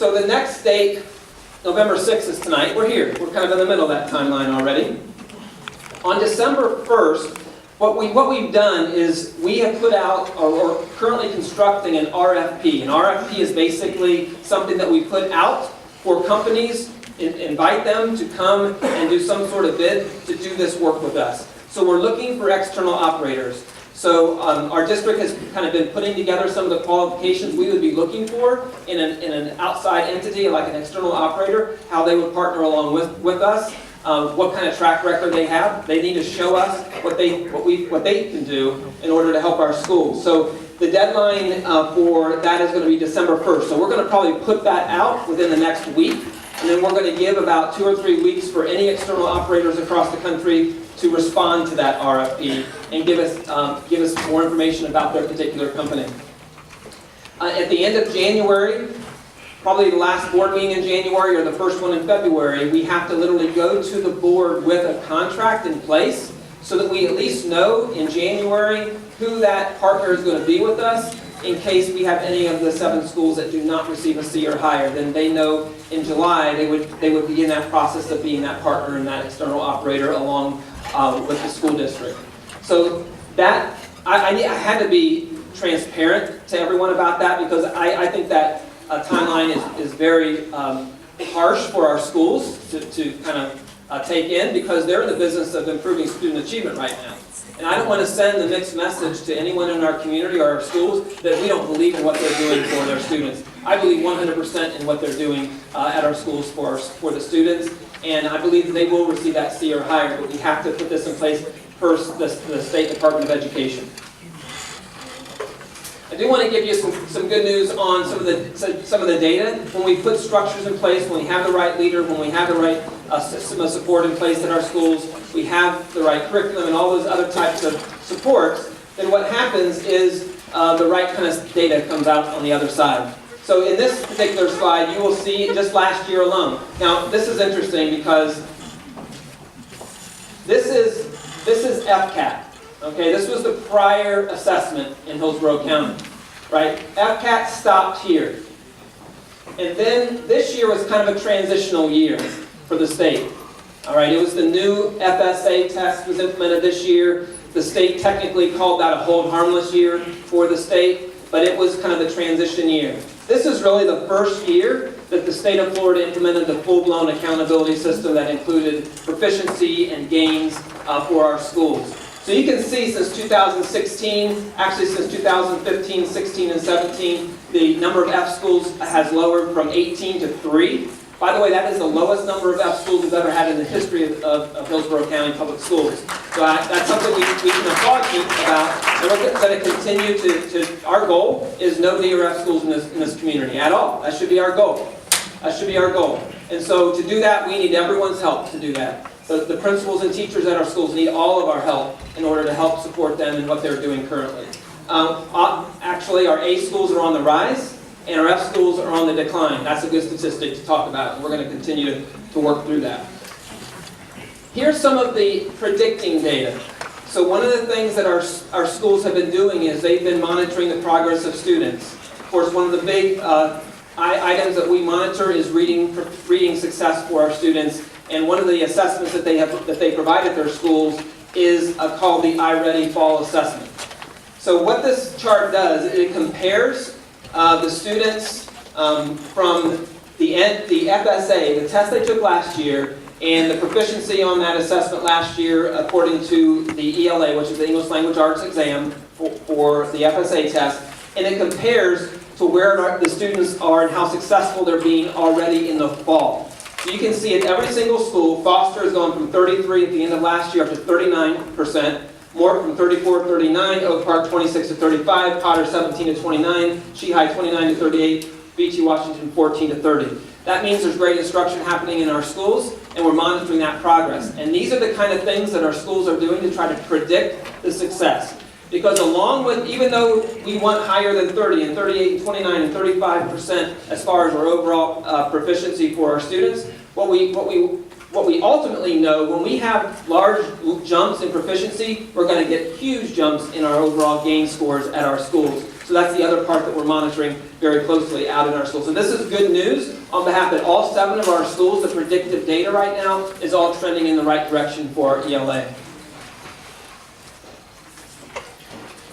So the next date, November 6th, is tonight. We're here. We're kind of in the middle of that timeline already. On December 1st, what we've done is we have put out, or we're currently constructing an RFP. An RFP is basically something that we put out for companies, invite them to come and do some sort of bid to do this work with us. So we're looking for external operators. So our district has kind of been putting together some of the qualifications we would be looking for in an outside entity, like an external operator, how they would partner along with us, what kind of track record they have. They need to show us what they can do in order to help our schools. So the deadline for that is going to be December 1st. So we're going to probably put that out within the next week, and then we're going to give about 2 or 3 weeks for any external operators across the country to respond to that RFP and give us more information about their particular company. At the end of January, probably the last board meeting in January or the first one in February, we have to literally go to the board with a contract in place so that we at least know in January who that partner is going to be with us. In case we have any of the 7 schools that do not receive a C or higher, then they know in July they would begin that process of being that partner and that external operator along with the school district. So that I had to be transparent to everyone about that, because I think that timeline is very harsh for our schools to kind of take in, because they're in the business of improving student achievement right now. And I don't want to send a mixed message to anyone in our community or our schools that we don't believe in what they're doing for their students. I believe 100% in what they're doing at our schools for the students, and I believe that they will receive that C or higher, but we have to put this in place first, the State Department of Education. I do want to give you some good news on some of the data. When we put structures in place, when we have the right leader, when we have the right system of support in place at our schools, we have the right curriculum and all those other types of supports, then what happens is the right kind of data comes out on the other side. So in this particular slide, you will see just last year alone. Now, this is interesting because this is FCAT. Okay, this was the prior assessment in Hillsborough County, right? FCAT stopped here. And then this year was kind of a transitional year for the state. All right, it was the new FSA test was implemented this year. The state technically called that a hold harmless year for the state, but it was kind of the transition year. This is really the first year that the state of Florida implemented the full-blown accountability system that included proficiency and gains for our schools. So you can see since 2016, actually since 2015, 16, and 17, the number of F schools has lowered from 18 to 3. By the way, that is the lowest number of F schools we've ever had in the history of Hillsborough County Public Schools. So that's something we can applaud you about, and we're going to continue to, our goal is no D or F schools in this community at all. That should be our goal. That should be our goal. And so to do that, we need everyone's help to do that. So the principals and teachers at our schools need all of our help in order to help support them in what they're doing currently. Actually, our A schools are on the rise, and our F schools are on the decline. That's a good statistic to talk about, and we're going to continue to work through that. Here's some of the predicting data. So one of the things that our schools have been doing is they've been monitoring the progress of students. Of course, one of the big items that we monitor is reading success for our students. And one of the assessments that they provide at their schools is called the iReady Fall Assessment. So what this chart does, it compares the students from the FSA, the test they took last year, and the proficiency on that assessment last year according to the ELA, which is the English Language Arts exam for the FSA test, and it compares to where the students are and how successful they're being already in the fall. So you can see at every single school, Foster has gone from 33 at the end of last year up to 39%, Morton from 34 to 39, Oak Park 26 to 35, Potter 17 to 29, Lehigh 29 to 38, Beachy Washington 14 to 30. That means there's great instruction happening in our schools, and we're monitoring that progress. And these are the kind of things that our schools are doing to try to predict the success. Because along with, even though we want higher than 30 and 38 and 29 and 35% as far as our overall proficiency for our students, what we ultimately know, when we have large jumps in proficiency, we're going to get huge jumps in our overall gain scores at our schools. So So that's the other part that we're monitoring very closely out in our schools. And this is good news on behalf of all 7 of our schools. The predictive data right now is all trending in the right direction for ELA.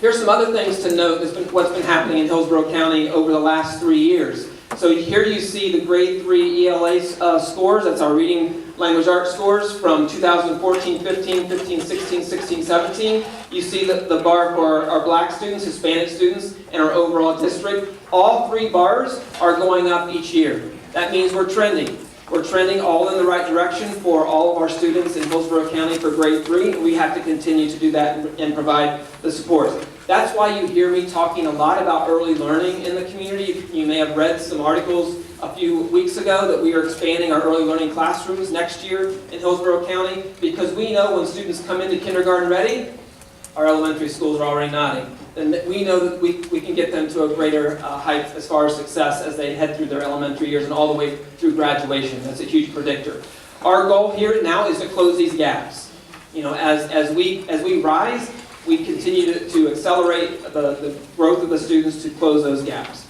Here's some other things to note. What's been happening in Hillsborough County over the last 3 years. So here you see the grade 3 ELA scores. That's our reading language arts scores from 2014, 15, 15, 16, 16, 17. You see the bar for our black students, Hispanic students, and our overall district. All 3 bars are going up each year. That means we're trending. We're trending all in the right direction for all of our students in Hillsborough County for grade 3. We have to continue to do that and provide the support. That's why you hear me talking a lot about early learning in the community. You may have read some articles a few weeks ago that we are expanding our early learning classrooms next year in Hillsborough County, because we know when students come into kindergarten ready, our elementary schools are already nodding. And we know that we can get them to a greater height as far as success as they head through their elementary years and all the way through graduation. That's a huge predictor. Our goal here now is to close these gaps. You know, as we rise, we continue to accelerate the growth of the students to close those gaps.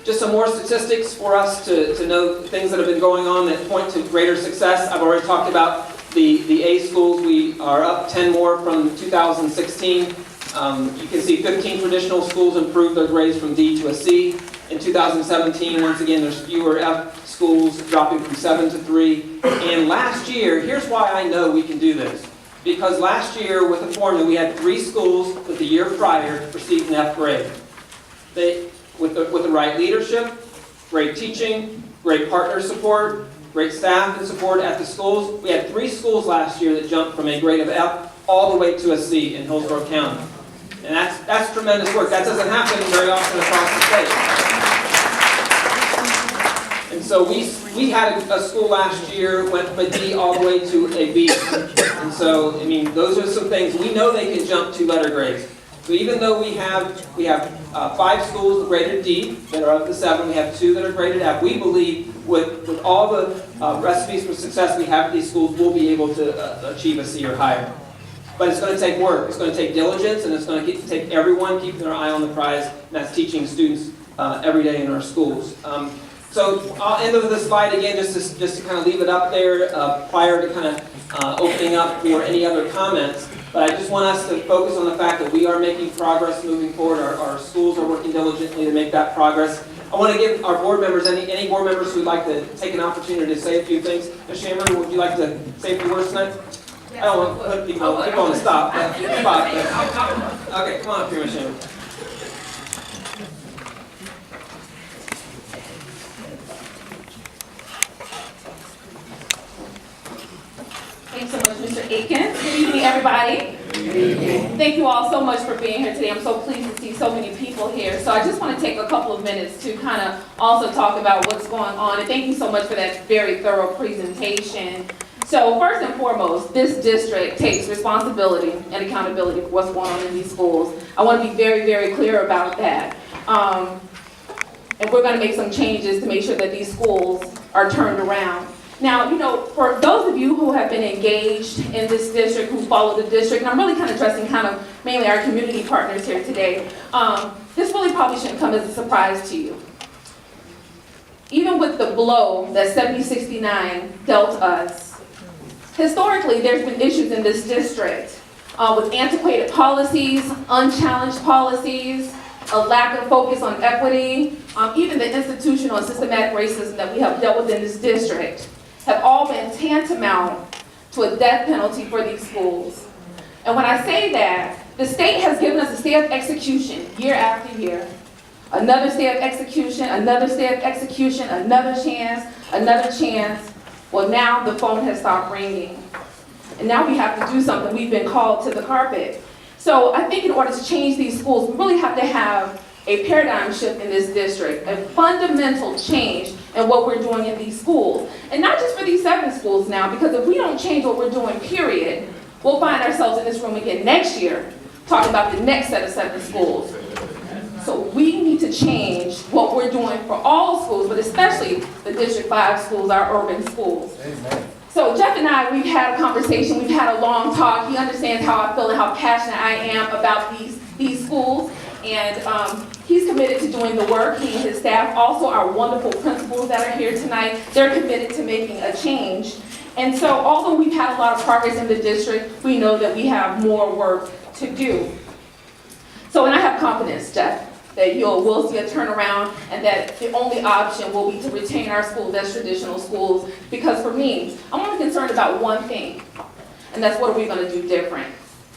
Just some more statistics for us to know things that have been going on that point to greater success. I've already talked about the A schools. We are up 10 more from 2016. You can see 15 traditional schools improved their grades from D to a C. In 2017, once again, there's fewer F schools, dropping from 7 to 3. And last year, here's why I know we can do this. Because last year, with the formula, we had 3 schools that the year prior received an F grade. With the right leadership, great teaching, great partner support, great staff and support at the schools, we had 3 schools last year that jumped from a grade of F all the way to a C in Hillsborough County. And that's tremendous work. That doesn't happen very often across the state. And so we had a school last year went from a D all the way to a B. And so, I mean, those are some things. We know they can jump 2 letter grades. So even though we have 5 schools graded D that are of the 7, we have 2 that are graded F. We believe with all the recipes for success we have at these schools, we'll be able to achieve a C or higher. But it's going to take work, it's going to take diligence, and it's going to take everyone keeping their eye on the prize, and that's teaching students every day in our schools. So I'll end with this slide again just to kind of leave it up there prior to kind of opening up for any other comments. But I just want us to focus on the fact that we are making progress moving forward. Our schools are working diligently to make that progress. I want to give our board members, any board members who would like to take an opportunity to say a few things. Ms. Shamburger, would you like to say a few words tonight? I don't want to put people on the stop. Okay, come on up here, Ms. Shamburger. Thanks so much, Mr. Eakins. Good evening, everybody. Thank you all so much for being here today. I'm so pleased to see so many people here. So I just want to take a couple of minutes to kind of also talk about what's going on. And thank you so much for that very thorough presentation. So first and foremost, this district takes responsibility and accountability for what's going on in these schools. I want to be very, very clear about that. And we're going to make some changes to make sure that these schools are turned around. Now, you know, for those of you who have been engaged in this district, who follow the district, and I'm really kind of addressing kind of mainly our community partners here today, this really probably shouldn't come as a surprise to you. Even with the blow that 7069 dealt us, historically there's been issues in this district with antiquated policies, unchallenged policies, a lack of focus on equity, even the institutional and systematic racism that we have dealt with in this district have all been tantamount to a death penalty for these schools. And when I say that, the state has given us a stay of execution year after year. Another stay of execution, another stay of execution, another chance, another chance. Well, now the phone has stopped ringing. And now we have to do something. We've been called to the carpet. So I think in order to change these schools, we really have to have a paradigm shift in this district, a fundamental change in what we're doing in these schools. And not just for these 7 schools now, because if we don't change what we're doing, period, we'll find ourselves in this room again next year talking about the next set of 7 schools. So we need to change what we're doing for all schools, but especially the District 5 schools, our urban schools. Amen. So Jeff and I, we've had a conversation, we've had a long talk. He understands how I feel and how passionate I am about these schools. And he's committed to doing the work, he and his staff. Also, our wonderful principals that are here tonight, they're committed to making a change. And so, although we've had a lot of progress in the district, we know that we have more work to do. So, and I have confidence, Jeff, that we'll see a turnaround and that the only option will be to retain our schools as traditional schools. Because for me, I'm only concerned about one thing, and that's what are we going to do different.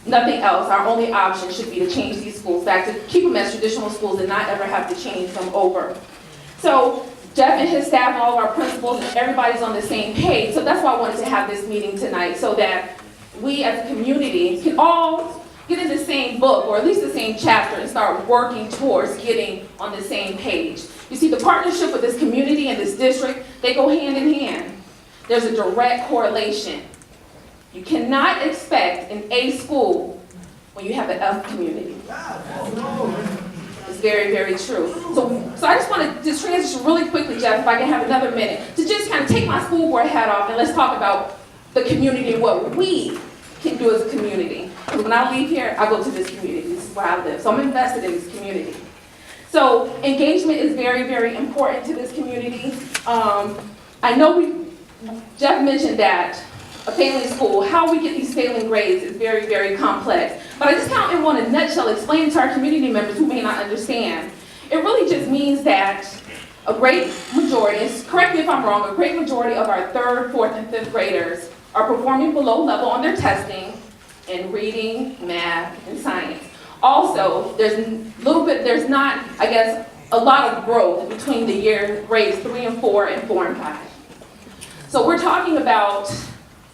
Nothing else. Our only option should be to change these schools back, to keep them as traditional schools and not ever have to change them over. So Jeff and his staff and all of our principals and everybody's on the same page. So that's why I wanted to have this meeting tonight, so that we as a community can all get in the same book, or at least the same chapter, and start working towards getting on the same page. You see, the partnership with this community and this district, they go hand in hand. There's a direct correlation. You cannot expect an A school when you have an F community. It's very, very true. So I just want to just transition really quickly, Jeff, if I can have another minute, to just kind of take my school board hat off and let's talk about the community and what we can do as a community. Because when I leave here, I go to this community. This is where I live. So I'm invested in this community. So engagement is very, very important to this community. I know Jeff mentioned that a failing school, how we get these failing grades is very, very complex. But I just kind of want to nutshell explain to our community members who may not understand. It really just means that a great majority, correct me if I'm wrong, a great majority of our 3rd, 4th, and 5th graders are performing below level on their testing in reading, math, and science. Also, there's not, I guess, a lot of growth between the year grades 3 and 4 and 4 and 5. So we're talking about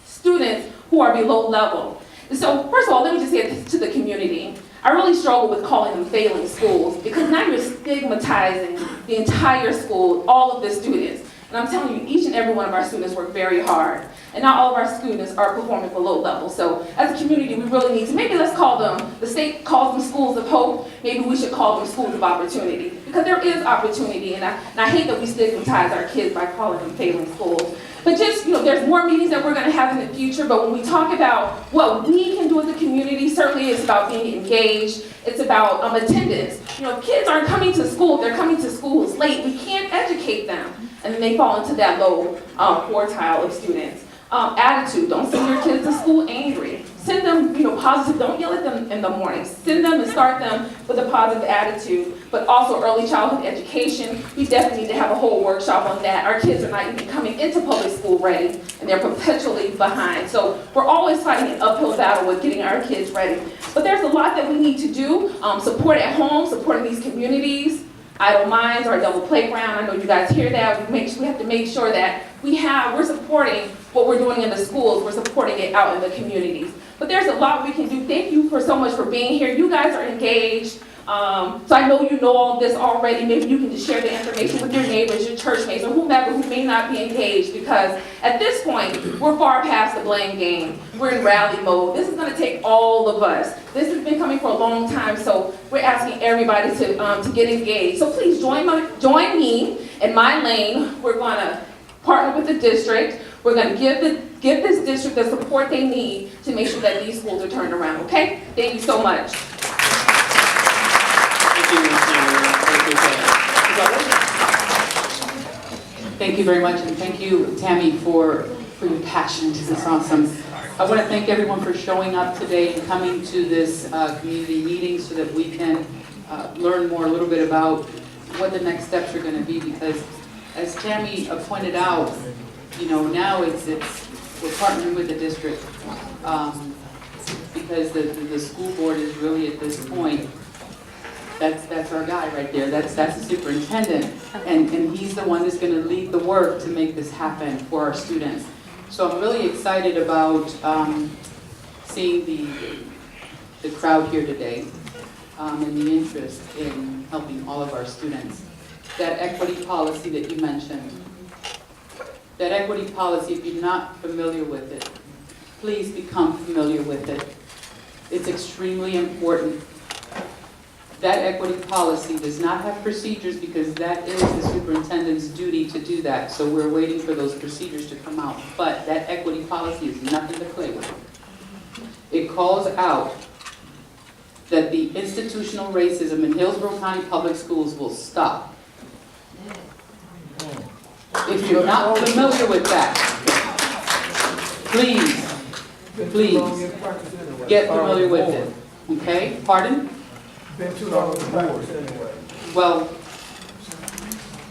students who are below level. And so first of all, let me just say this to the community. I really struggle with calling them failing schools, because now you're stigmatizing the entire school, all of the students. And I'm telling you, each and every one of our students work very hard. And not all of our students are performing below level. So as a community, we really need to, maybe let's call them, the state calls them schools of hope, maybe we should call them schools of opportunity. Because there is opportunity, and I hate that we stigmatize our kids by calling them failing schools. But just, there's more meetings that we're going to have in the future, but when we talk about what we can do as a community, certainly it's about being engaged. It's about attendance. If kids aren't coming to school, they're coming to schools late, we can't educate them. And then they fall into that low quartile of students. Attitude, don't send your kids to school angry. Send them, positive, don't yell at them in the morning. Send them and start them with a positive attitude. But also early childhood education, we definitely need to have a whole workshop on that. Our kids are not even coming into public school ready, and they're perpetually behind. So we're always fighting an uphill battle with getting our kids ready. But there's a lot that we need to do. Support at home, supporting these communities. Idle Minds, our double playground. I know you guys hear that. We have to make sure that we're supporting what we're doing in the schools. We're supporting it out in the communities. But there's a lot we can do. Thank you so much for being here. You guys are engaged. So I know you know all of this already. Maybe you can just share the information with your neighbors, your church mates, or whomever who may not be engaged, because at this point, we're far past the blame game. We're in rally mode. This is going to take all of us. This has been coming for a long time, so we're asking everybody to get engaged. So please join me in my lane. We're going to partner with the district. We're going to give this district the support they need to make sure that these schools are turned around, okay? Thank you so much. Thank you very much, and thank you, Tammy, for your passion. This is awesome. I want to thank everyone for showing up today and coming to this community meeting so that we can learn more a little bit about what the next steps are going to be, because as Tammy pointed out, now we're partnering with the district because the school board is really at this point. That's our guy right there. That's the superintendent, and he's the one that's going to lead the work to make this happen for our students. So I'm really excited about seeing the crowd here today and the interest in helping all of our students. That equity policy that you mentioned, that equity policy, if you're not familiar with it, please become familiar with it. It's extremely important. That equity policy does not have procedures because that is the superintendent's duty to do that. So we're waiting for those procedures to come out. But that equity policy is nothing to play with. It calls out that the institutional racism in Hillsborough County Public Schools will stop. If you're not familiar with that, please get familiar with it. Okay? Pardon? Been too long on the board anyway. Well,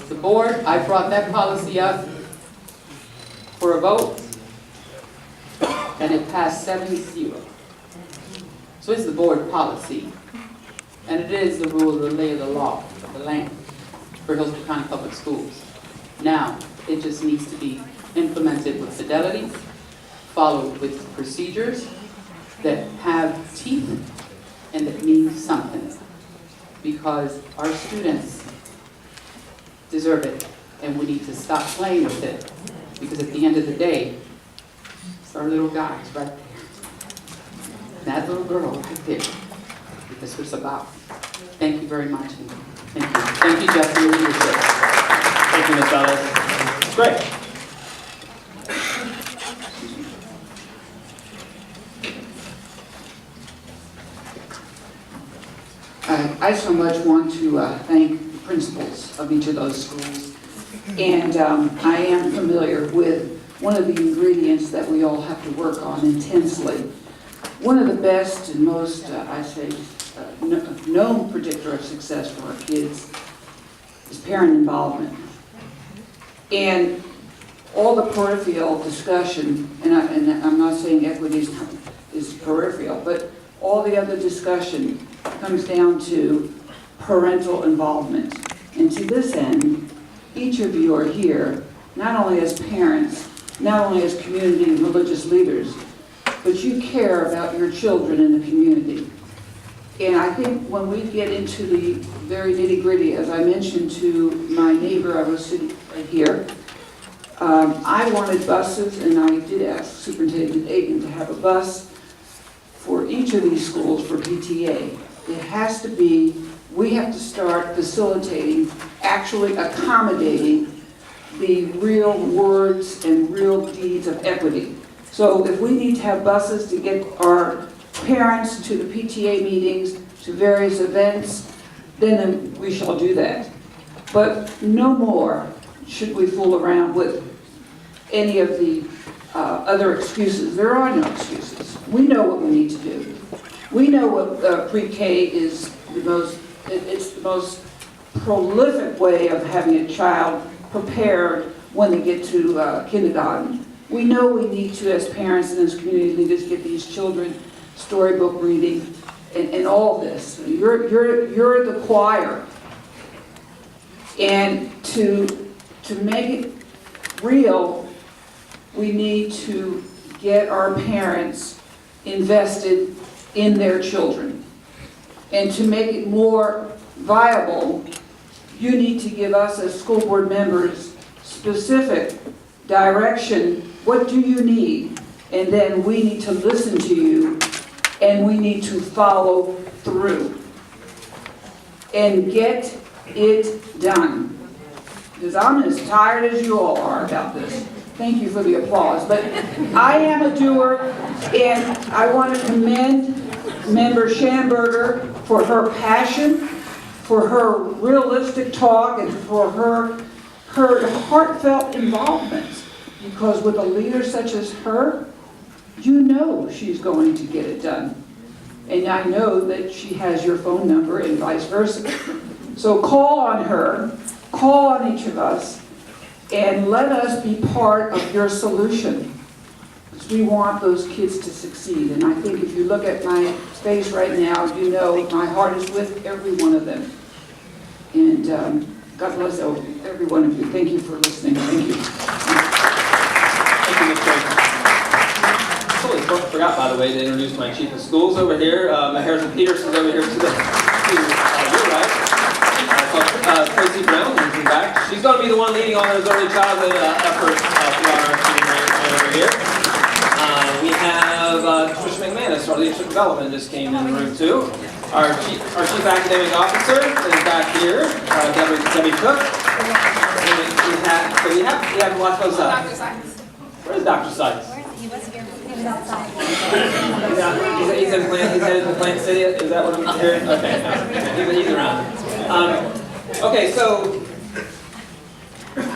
the board, I brought that policy up for a vote, and it passed 7-0. So it's the board policy, and it is the rule of the lay of the law of the land for Hillsborough County Public Schools. Now, it just needs to be implemented with fidelity, followed with procedures that have teeth and that mean something, because our students deserve it, and we need to stop playing with it, because at the end of the day, it's our little guys right there. That little girl right there. That's what it's about. Thank you very much. Thank you. Thank you, Jeff, for your leadership. Thank you, Ms. Valdez. It's great. I so much want to thank the principals of each of those schools. And I am familiar with one of the ingredients that we all have to work on intensely. One of the best and most, known predictor of success for our kids is parent involvement. And all the peripheral discussion, and I'm not saying equity is peripheral, but all the other discussion comes down to parental involvement. And to this end, each of you are here, not only as parents, not only as community and religious leaders, but you care about your children in the community. And I think when we get into the very nitty-gritty, as I mentioned to my neighbor, I was sitting right here, I wanted buses, and I did ask Superintendent Eakins to have a bus for each of these schools for PTA. It has to be, we have to start facilitating, actually accommodating the real words and real deeds of equity. So if we need to have buses to get our parents to the PTA meetings, to various events, then we shall do that. But no more should we fool around with any of the other excuses. There are no excuses. We know what we need to do. We know what pre-K is it's the most prolific way of having a child prepared when they get to kindergarten. We know we need to, as parents and as community leaders, get these children storybook reading and all this. You're the choir. And to make it real, we need to get our parents invested in their children. And to make it more viable, you need to give us as school board members specific direction. What do you need? And then we need to listen to you, and we need to follow through and get it done. Because I'm as tired as you all are about this. Thank you for the applause. But I am a doer, and I want to commend Member Shamburger for her passion, for her realistic talk, and for her heartfelt involvement. Because with a leader such as her, you know she's going to get it done. And I know that she has your phone number and vice versa. So call on her, call on each of us, and let us be part of your solution. Because we want those kids to succeed. And I think if you look at my face right now, you know my heart is with every one of them. And God bless every one of you. Thank you for listening. Thank you. Thank you, Ms. Craig. I totally forgot, by the way, to introduce my chief of schools over here. Harrison Peterson's over here to your right. Tracy Brown is back. She's going to be the one leading all those early childhood efforts throughout our team right over here. We have Trish McManus, our leadership development, just came in the room too. Our chief academic officer is back here, Debbie Cook. We have lots of Dr. Sykes. Where's Dr. Sykes? He was here. He was He's outside. He's headed to Plant City, is that what I'm hearing? Okay, he's around. Okay, so